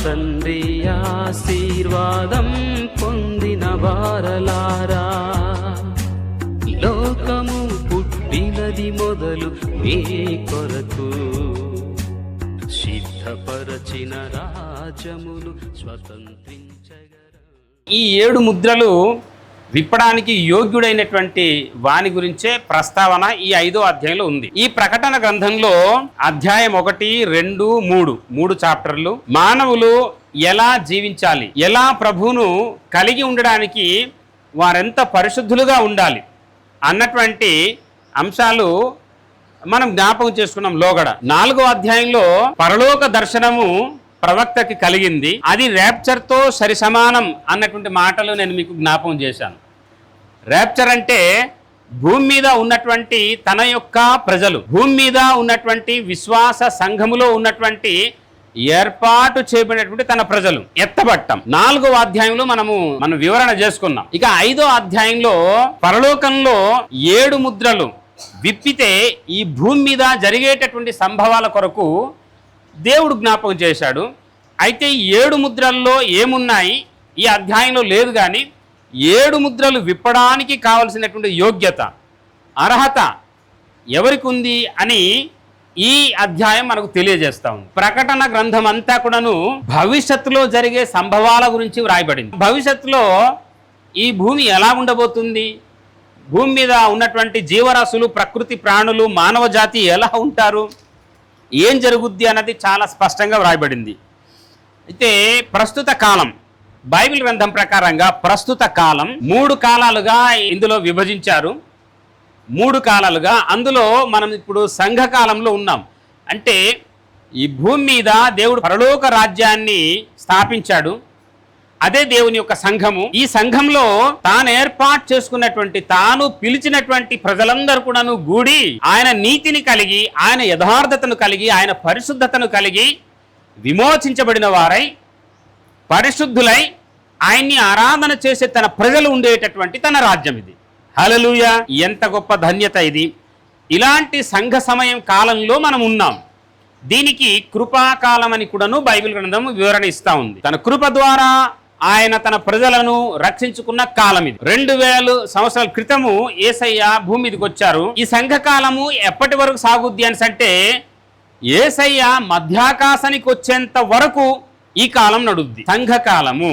తండ్రి ఆశీర్వాదం పొందిన వారలారా, లోకము పుట్టినది మొదలు మీ కొరకు సిద్ధపరచిన రాజ్యమును స్వతంత్రించగల. ఈ 7 ముద్రలు విప్పడానికి యోగ్యుడైనటువంటి వాని గురించే ప్రస్తావన ఈ 5వ అధ్యాయంలో ఉంది. ఈ ప్రకటన గ్రంథంలో అధ్యాయం 1, 2, 3 చాప్టర్లు మానవులు ఎలా జీవించాలి, ఎలా ప్రభువును కలిగి ఉండడానికి వారెంత పరిశుద్ధులుగా ఉండాలి అన్నటువంటి అంశాలు మనం జ్ఞాపకం చేసుకున్నాం. లోగడ 4వ అధ్యాయంలో పరలోక దర్శనము ప్రవక్తకి కలిగింది. అది ర్యాప్చర్తో సరిసమానం అన్నటువంటి మాటలు నేను మీకు జ్ఞాపకం చేశాను. ర్యాప్చర్ అంటే భూమి మీద ఉన్నటువంటి తన యొక్క ప్రజలు, భూమి మీద ఉన్నటువంటి విశ్వాస సంఘములో ఉన్నటువంటి ఏర్పాటు చేయబడినటువంటి తన ప్రజలు ఎత్తబట్టం. 4వ అధ్యాయంలో మనం వివరణ చేసుకున్నాం. ఇక 5వ అధ్యాయంలో పరలోకంలో 7 ముద్రలు విప్పితే ఈ భూమి మీద జరిగేటటువంటి సంభవాల కొరకు దేవుడు జ్ఞాపకం చేశాడు. అయితే 7 ముద్రల్లో ఏమున్నాయి ఈ అధ్యాయంలో లేదు, కానీ 7 ముద్రలు విప్పడానికి కావలసినటువంటి యోగ్యత, అర్హత ఎవరికి ఉంది అని ఈ అధ్యాయం మనకు తెలియజేస్తా ఉంది. ప్రకటన గ్రంథం అంతా కూడాను భవిష్యత్తులో జరిగే సంభవాల గురించి వ్రాయబడింది. భవిష్యత్తులో ఈ భూమి ఎలా ఉండబోతుంది, భూమి మీద ఉన్నటువంటి జీవరాశులు, ప్రకృతి ప్రాణులు, మానవ జాతి ఎలా ఉంటారు, ఏం జరుగుద్ది అన్నది చాలా స్పష్టంగా వ్రాయబడింది. అయితే ప్రస్తుత కాలం బైబిల్ గ్రంథం ప్రకారంగా ప్రస్తుత కాలం 3 కాలాలుగా ఇందులో విభజించారు. 3 కాలాలుగా. అందులో మనం ఇప్పుడు సంఘకాలంలో ఉన్నాం. అంటే ఈ భూమి మీద దేవుడు పరలోక రాజ్యాన్ని స్థాపించాడు. అదే దేవుని యొక్క సంఘము. ఈ సంఘంలో తాను ఏర్పాటు చేసుకున్నటువంటి, తాను పిలిచినటువంటి ప్రజలందరూ కూడాను గూడి ఆయన నీతిని కలిగి, ఆయన యథార్థతను కలిగి, ఆయన పరిశుద్ధతను కలిగి, విమోచించబడిన వారై, పరిశుద్ధులై ఆయన్ని ఆరాధన చేసే తన ప్రజలు ఉండేటటువంటి తన రాజ్యం ఇది. హల్లెలూయా! ఎంత గొప్ప ధన్యత ఇది. ఇలాంటి సంఘ సమయం కాలంలో మనం ఉన్నాం. దీనికి కృపాకాలం అని కూడాను బైబిల్ గ్రంథం వివరణ ఇస్తా ఉంది. తన కృప ద్వారా ఆయన తన ప్రజలను రక్షించుకున్న కాలం ఇది. 2000 సంవత్సరాల క్రితము యేసయ్య భూమి మీదకి వచ్చారు. ఈ సంఘకాలము ఎప్పటి వరకు సాగుద్ది అని అంటే యేసయ్య మధ్యాకాశానికి వచ్చేంత వరకు ఈ కాలం నడుద్ది. సంఘకాలము,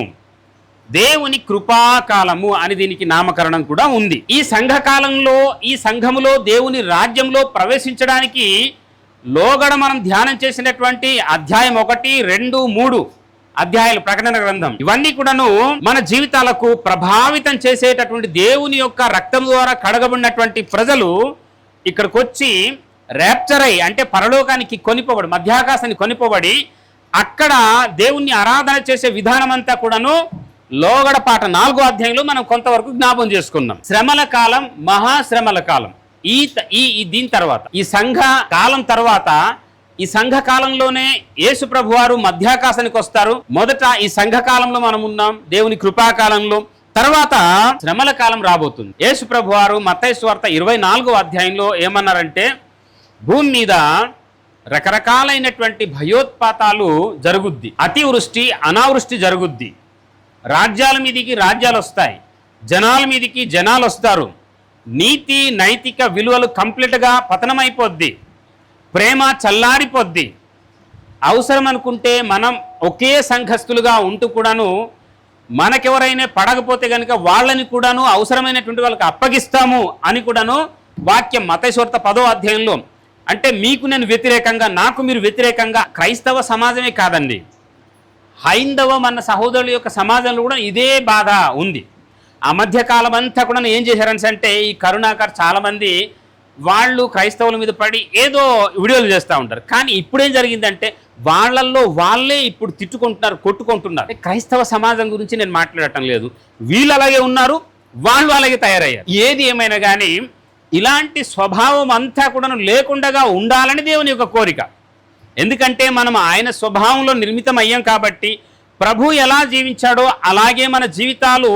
దేవుని కృపాకాలము అని దీనికి నామకరణం కూడా ఉంది. ఈ సంఘకాలంలో, ఈ సంఘములో దేవుని రాజ్యంలో ప్రవేశించడానికి లోగడ మనం ధ్యానం చేసినటువంటి అధ్యాయం 1, 2, 3 అధ్యాయాలు ప్రకటన గ్రంథం, ఇవన్నీ కూడాను మన జీవితాలకు ప్రభావితం చేసేటటువంటి దేవుని యొక్క రక్తం ద్వారా కడగబడినటువంటి ప్రజలు ఇక్కడికి వచ్చి ర్యాప్చర్ అయి, అంటే పరలోకానికి కొనిపోబడి, మధ్యాకాశానికి కొనిపోబడి అక్కడ దేవుణ్ణి ఆరాధన చేసే విధానం అంతా కూడాను లోగడ పాట 4వ అధ్యాయంలో మనం కొంతవరకు జ్ఞాపం చేసుకున్నాం. శ్రమల కాలం, మహాశ్రమల కాలం. దీని తర్వాత ఈ సంఘ కాలం తర్వాత, ఈ సంఘ కాలంలోనే యేసు ప్రభు వారు మధ్యాకాశానికి వస్తారు. మొదట ఈ సంఘ కాలంలో మనం ఉన్నాం, దేవుని కృపాకాలంలో. తర్వాత శ్రమల కాలం రాబోతుంది. యేసు ప్రభు వారు మత్తయి సువార్త 24వ అధ్యాయంలో ఏమన్నారంటే, భూమి మీద రకరకాలైనటువంటి భయోత్పాతాలు జరుగుద్ది, అతివృష్టి అనావృష్టి జరుగుద్ది, రాజ్యాల మీదికి రాజ్యాలు వస్తాయి, జనాల మీదికి జనాలు వస్తారు, నీతి నైతిక విలువలు కంప్లీట్గా పతనమైపోద్ది, ప్రేమ చల్లారిపోద్ది. అవసరం అనుకుంటే మనం ఒకే సంఘస్థులుగా ఉంటూ కూడాను మనకెవరైనా పడకపోతే కనుక వాళ్ళని కూడాను అవసరమైనటువంటి వాళ్ళకి అప్పగిస్తాము అని కూడాను వాక్యం మత్తయి సువార్త 10వ అధ్యాయంలో. అంటే మీకు నేను వ్యతిరేకంగా, నాకు మీరు వ్యతిరేకంగా, క్రైస్తవ సమాజమే కాదండి, హైందవ మన సహోదరుల యొక్క సమాజంలో కూడా ఇదే బాధ ఉంది. ఆ మధ్యకాలం అంతా కూడా ఏం చేశారని అంటే, ఈ కరుణాకర్ చాలామంది వాళ్ళు క్రైస్తవుల మీద పడి ఏదో వీడియోలు చేస్తూ ఉంటారు. కానీ ఇప్పుడేం జరిగిందంటే వాళ్ళల్లో వాళ్ళే ఇప్పుడు తిట్టుకుంటున్నారు, కొట్టుకుంటున్నారు. క్రైస్తవ సమాజం గురించి నేను మాట్లాడటం లేదు, వీళ్ళు అలాగే ఉన్నారు, వాళ్ళు అలాగే తయారయ్యారు. ఏది ఏమైనా కానీ ఇలాంటి స్వభావం అంతా కూడా లేకుండా ఉండాలని దేవుని యొక్క కోరిక. ఎందుకంటే మనం ఆయన స్వభావంలో నిర్మితం అయ్యాం కాబట్టి ప్రభు ఎలా జీవించాడో అలాగే మన జీవితాలు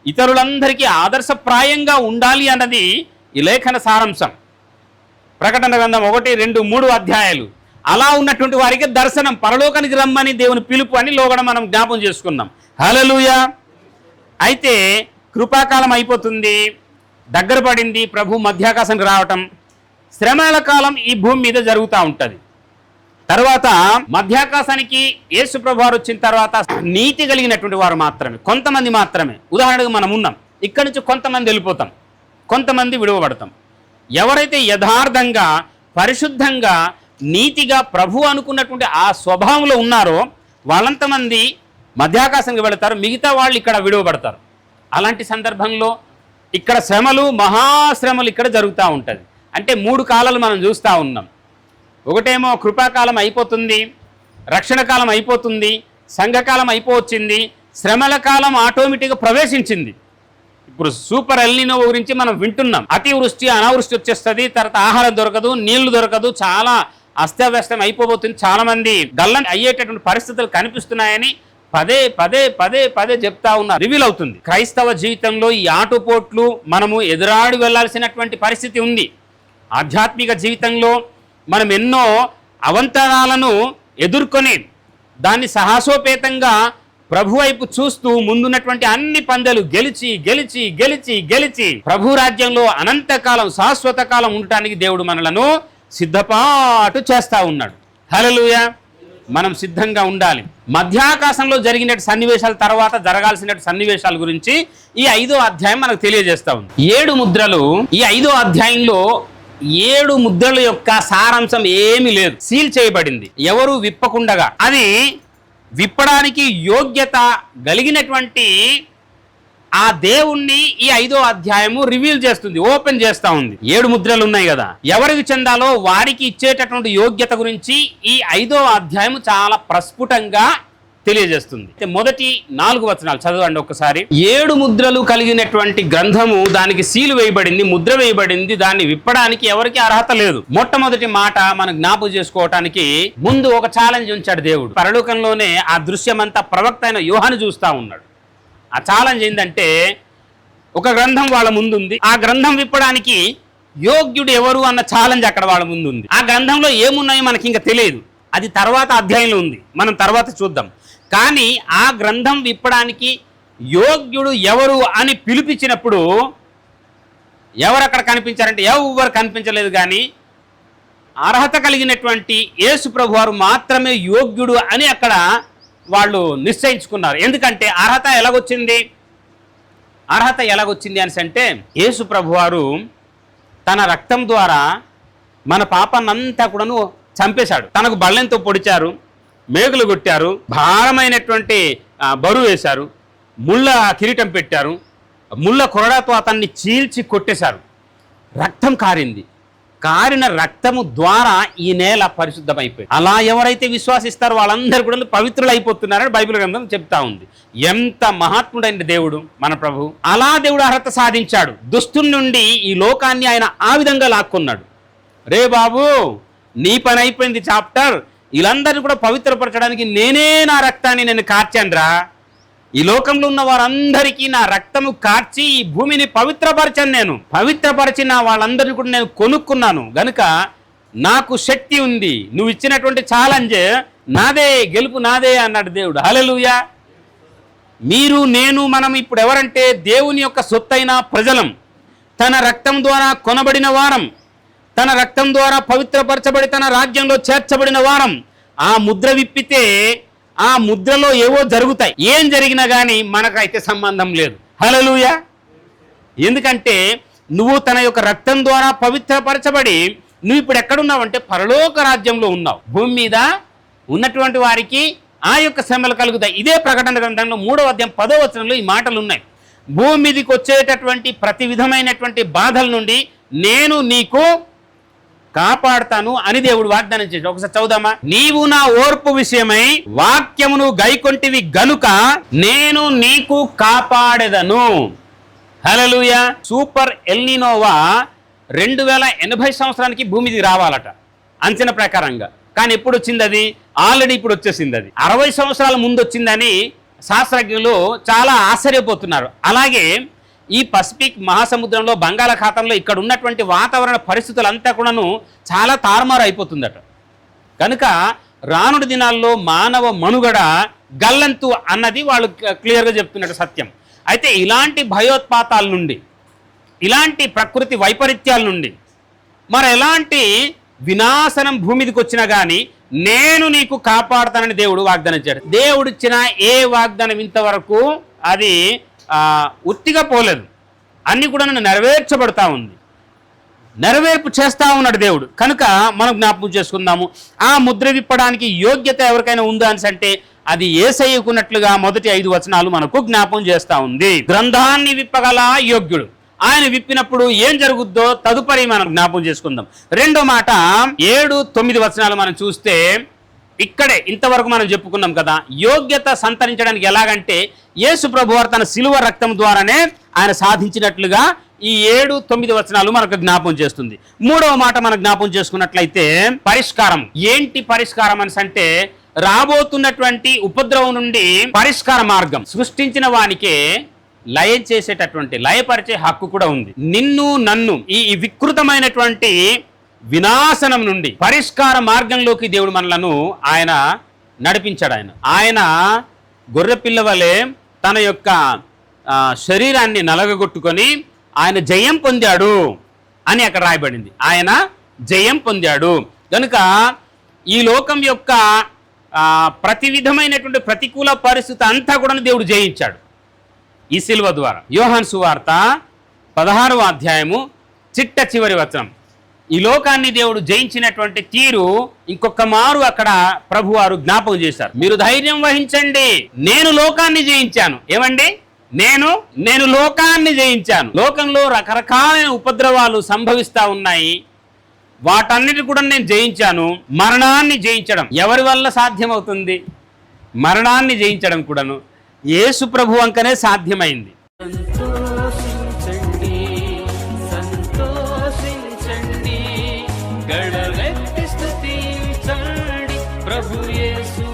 ఇతరులందరికీ ఆదర్శప్రాయంగా ఉండాలి అన్నది ఈ లేఖన సారాంశం. ప్రకటన గ్రంథం 1, 2, 3 అధ్యాయాలు అలా ఉన్నటువంటి వారికి దర్శనం, పరలోకానికి రమ్మని దేవుని పిలుపు అని లోగడ మనం జ్ఞాపం చేసుకున్నాం. హల్లెలూయా. అయితే కృపాకాలం అయిపోతుంది, దగ్గర పడింది, ప్రభు మధ్యాకాశానికి రావటం. శ్రమల కాలం ఈ భూమి మీద జరుగుతూ ఉంటుంది. తర్వాత మధ్యాకాశానికి యేసు ప్రభు వారు వచ్చిన తర్వాత నీతి కలిగినటువంటి వారు మాత్రమే, కొంతమంది మాత్రమే. ఉదాహరణకు మనం ఉన్నాం, ఇక్కడి నుంచి కొంతమంది వెళ్ళిపోతాం, కొంతమంది విడువబడతాం. ఎవరైతే యథార్థంగా, పరిశుద్ధంగా, నీతిగా ప్రభు అనుకున్నటువంటి ఆ స్వభావంలో ఉన్నారో వాళ్ళంతమంది మధ్యాకాశానికి వెళతారు, మిగతా వాళ్ళు ఇక్కడ విడువబడతారు. అలాంటి సందర్భంలో ఇక్కడ శ్రమలు, మహాశ్రమలు ఇక్కడ జరుగుతూ ఉంటుంది. అంటే 3 కాలాలు మనం చూస్తూ ఉన్నాం. ఒకటేమో కృపాకాలం అయిపోతుంది, రక్షణ కాలం అయిపోతుంది, సంఘకాలం అయిపోవచ్చింది, శ్రమల కాలం ఆటోమేటిక్గా ప్రవేశించింది. ఇప్పుడు సూపర్ ఎల్నినో గురించి మనం వింటున్నాం. అతివృష్టి, అనావృష్టి వచ్చేస్తుంది, తర్వాత ఆహారం దొరకదు, నీళ్లు దొరకదు, చాలా అస్తవ్యస్తం అయిపోబోతుంది, చాలా మంది గల్లం అయ్యేటటువంటి పరిస్థితులు కనిపిస్తున్నాయని పదే పదే పదే పదే చెప్తా ఉన్నారు. రివీల్ అవుతుంది. క్రైస్తవ జీవితంలో ఈ ఆటుపోట్లు మనము ఎదురాడి వెళ్లాల్సినటువంటి పరిస్థితి ఉంది. ఆధ్యాత్మిక జీవితంలో మనం ఎన్నో అవంతరాలను ఎదుర్కొని దాన్ని సాహసోపేతంగా ప్రభు వైపు చూస్తూ ముందున్నటువంటి అన్ని పందెలు గెలిచి గెలిచి గెలిచి గెలిచి ప్రభు రాజ్యంలో అనంతకాలం, శాశ్వత కాలం ఉండటానికి దేవుడు మనలను సిద్ధపాటు చేస్తా ఉన్నాడు. హల్లెలూయా. మనం సిద్ధంగా ఉండాలి. మధ్యాకాశంలో జరిగిన సన్నివేశాల తర్వాత జరగాల్సిన సన్నివేశాల గురించి ఈ 5వ అధ్యాయం మనకు తెలియజేస్తా ఉంది. 7 ముద్రలు. ఈ 5వ అధ్యాయంలో 7 ముద్రల యొక్క సారాంశం ఏమీ లేదు, సీల్ చేయబడింది ఎవరు విప్పకుండగా. అది విప్పడానికి యోగ్యత కలిగినటువంటి ఆ దేవుణ్ణి ఈ 5వ అధ్యాయము రివీల్ చేస్తుంది, ఓపెన్ చేస్తా ఉంది. 7 ముద్రలు ఉన్నాయి కదా, ఎవరికి చెందాలో వారికి ఇచ్చేటటువంటి యోగ్యత గురించి ఈ 5వ అధ్యాయము చాలా ప్రస్ఫుటంగా తెలియజేస్తుంది. మొదటి 4 వచనాలు చదవండి ఒకసారి. 7 ముద్రలు కలిగినటువంటి గ్రంథము, దానికి సీలు వేయబడింది, ముద్ర వేయబడింది, దాన్ని విప్పడానికి ఎవరికి అర్హత లేదు. మొట్టమొదటి మాట మనం జ్ఞాపకం చేసుకోవటానికి ముందు ఒక ఛాలెంజ్ ఉంచాడు దేవుడు. పరలోకంలోనే ఆ దృశ్యమంతా ప్రవక్త అయిన యోహాను చూస్తా ఉన్నాడు. ఆ ఛాలెంజ్ ఏంటంటే, ఒక గ్రంథం వాళ్ళ ముందు ఉంది, ఆ గ్రంథం విప్పడానికి యోగ్యుడు ఎవరు అన్న ఛాలెంజ్ అక్కడ వాళ్ళ ముందు ఉంది. ఆ గ్రంథంలో ఏమున్నాయో మనకి ఇంకా తెలియదు, అది తర్వాత అధ్యాయంలో ఉంది, మనం తర్వాత చూద్దాం. కానీ ఆ గ్రంథం విప్పడానికి యోగ్యుడు ఎవరు అని పిలిపించినప్పుడు ఎవరు అక్కడ కనిపించారంటే ఎవరు కనిపించలేదు. కానీ అర్హత కలిగినటువంటి యేసు ప్రభు వారు మాత్రమే యోగ్యుడు అని అక్కడ వాళ్ళు నిశ్చయించుకున్నారు. ఎందుకంటే అర్హత ఎలాగొచ్చింది అని అంటే, యేసు ప్రభు వారు తన రక్తం ద్వారా మన పాపాన్నంతా కూడాను చంపేశాడు. తనకు బళ్ళెంతో పొడిచారు, మేకులు కొట్టారు, భారమైనటువంటి బరువు వేశారు, ముళ్ళ కిరీటం పెట్టారు, ముళ్ళ కొరడాతో అతన్ని చీల్చి కొట్టేశారు. రక్తం కారింది, కారిన రక్తము ద్వారా ఈ నేల పరిశుద్ధమైపోయింది. అలా ఎవరైతే విశ్వాసిస్తారో వాళ్ళందరూ కూడా పవిత్రులు అయిపోతున్నారని బైబిల్ గ్రంథం చెప్తా ఉంది. ఎంత మహాత్ముడైన దేవుడు మన ప్రభు. అలా దేవుడు అర్హత సాధించాడు. దుష్టుని నుండి ఈ లోకాన్ని ఆయన ఆ విధంగా లాక్కున్నాడు. రే బాబు, నీ పని అయిపోయింది చాప్టర్, వీళ్ళందరినీ కూడా పవిత్రపరచడానికి నేనే నా రక్తాన్ని నేను కార్చానురా. ఈ లోకంలో ఉన్న వారందరికీ నా రక్తము కార్చి ఈ భూమిని పవిత్రపరచాను. నేను పవిత్రపరిచి నా వాళ్ళందరినీ కూడా నేను కొనుక్కున్నాను గనుక నాకు శక్తి ఉంది. నువ్వు ఇచ్చినటువంటి ఛాలెంజ్ నాదే, గెలుపు నాదే అన్నాడు దేవుడు. హల్లెలూయా. మీరు, నేను, మనం ఇప్పుడు ఎవరంటే దేవుని యొక్క సొత్తైన ప్రజలం, తన రక్తం ద్వారా కొనబడిన వారం, తన రక్తం ద్వారా పవిత్రపరచబడి తన రాజ్యంలో చేర్చబడిన వారం. ఆ ముద్ర విప్పితే ఆ ముద్రలో ఏవో జరుగుతాయి, ఏం జరిగినా కానీ మనకైతే సంబంధం లేదు. హల్లెలూయా. ఎందుకంటే నువ్వు తన యొక్క రక్తం ద్వారా పవిత్రపరచబడి నువ్వు ఇప్పుడు ఎక్కడున్నావంటే పరలోక రాజ్యంలో ఉన్నావు. భూమి మీద ఉన్నటువంటి వారికి ఆ యొక్క శ్రమలు కలుగుతాయి. ఇదే ప్రకటన గ్రంథంలో 3వ అధ్యాయం 10వ వచనంలో ఈ మాటలు ఉన్నాయి. భూమి మీదకి వచ్చేటటువంటి ప్రతి విధమైనటువంటి బాధల నుండి నేను నీకు కాపాడతాను అని దేవుడు వాగ్దానం చేశాడు. ఒకసారి చదువుదామా. నీవు నా ఓర్పు విషయమై వాక్యమును గైకొంటివి గనుక నేను నీకు కాపాడెదను. హల్లెలూయా. సూపర్ ఎల్నినోవా 2080 సంవత్సరానికి భూమికి రావాలట అంచనా ప్రకారంగా. కానీ ఎప్పుడు వచ్చింది అది? ఆల్రెడీ ఇప్పుడు వచ్చేసింది. అది 60 సంవత్సరాల ముందు వచ్చిందని శాస్త్రజ్ఞులు చాలా ఆశ్చర్యపోతున్నారు. అలాగే ఈ పసిఫిక్ మహాసముద్రంలో, బంగాళాఖాతంలో ఇక్కడ ఉన్నటువంటి వాతావరణ పరిస్థితులంతా కూడాను చాలా తారుమారు అయిపోతుందట. కనుక రానుడి దినాల్లో మానవ మనుగడ గల్లంతు అన్నది వాళ్ళు క్లియర్గా చెప్తున్నట్టు సత్యం. అయితే ఇలాంటి భయోత్పాతాల నుండి, ఇలాంటి ప్రకృతి వైపరీత్యాల నుండి, మరి ఎలాంటి వినాశనం భూమి మీదకి వచ్చినా కానీ నేను నీకు కాపాడుతానని దేవుడు వాగ్దానం ఇచ్చాడు. దేవుడిచ్చిన ఏ వాగ్దానం ఇంతవరకు అది ఉత్తిగా పోలేదు, అన్నీ కూడా నెరవేర్చబడతా ఉంది, నెరవేర్పు చేస్తా ఉన్నాడు దేవుడు. కనుక మనం జ్ఞాపకం చేసుకుందాము, ఆ ముద్ర విప్పడానికి యోగ్యత ఎవరికైనా ఉందా అని అంటే అది యేసయ్యకున్నట్లుగా మొదటి 5 వచనాలు మనకు జ్ఞాపకం చేస్తా ఉంది. గ్రంథాన్ని విప్పగల యోగ్యుడు, ఆయన విప్పినప్పుడు ఏం జరుగుద్దో తదుపరి మనం జ్ఞాపకం చేసుకుందాం. రెండో మాట 7, 9 వచనాలు మనం చూస్తే ఇక్కడే ఇంతవరకు మనం చెప్పుకున్నాం కదా, యోగ్యత సంతరించడానికి ఎలాగంటే యేసు ప్రభువారు తన శిలువ రక్తం ద్వారానే ఆయన సాధించినట్లుగా ఈ 7, 9 వచనాలు మనకు జ్ఞాపకం చేస్తుంది. మూడవ మాట మనం జ్ఞాపకం చేసుకున్నట్లయితే పరిష్కారం. ఏంటి పరిష్కారం అని అంటే రాబోతున్నటువంటి ఉపద్రవం నుండి పరిష్కార మార్గం. సృష్టించిన వానికే లయం చేసేటటువంటి, లయపరిచే హక్కు కూడా ఉంది. నిన్ను నన్ను ఈ వికృతమైనటువంటి వినాశనం నుండి పరిష్కార మార్గంలోకి దేవుడు మనలను ఆయన నడిపించాడు. ఆయన గొర్రె పిల్ల వలె తన యొక్క శరీరాన్ని నలగగొట్టుకొని ఆయన జయం పొందాడు అని అక్కడ రాయబడింది. ఆయన జయం పొందాడు. కనుక ఈ లోకం యొక్క ప్రతి విధమైనటువంటి ప్రతికూల పరిస్థితి అంతా కూడా దేవుడు జయించాడు ఈ శిలువ ద్వారా. యోహాను సువార్త 16వ అధ్యాయము చిట్ట చివరి వచనం, ఈ లోకాన్ని దేవుడు జయించినటువంటి తీరు ఇంకొక మారు అక్కడ ప్రభువారు జ్ఞాపకం చేశారు. మీరు ధైర్యం వహించండి, నేను లోకాన్ని జయించాను. ఏమండి, నేను లోకాన్ని జయించాను. లోకంలో రకరకాలైన ఉపద్రవాలు సంభవిస్తా ఉన్నాయి, వాటన్నిటి కూడా నేను జయించాను. మరణాన్ని జయించడం ఎవరి వల్ల సాధ్యమవుతుంది? మరణాన్ని జయించడం కూడాను యేసు ప్రభు వంకనే సాధ్యమైంది. సంతోషించండి, సంతోషించండి, గళలెత్తి స్తుతించండి ప్రభు యేసు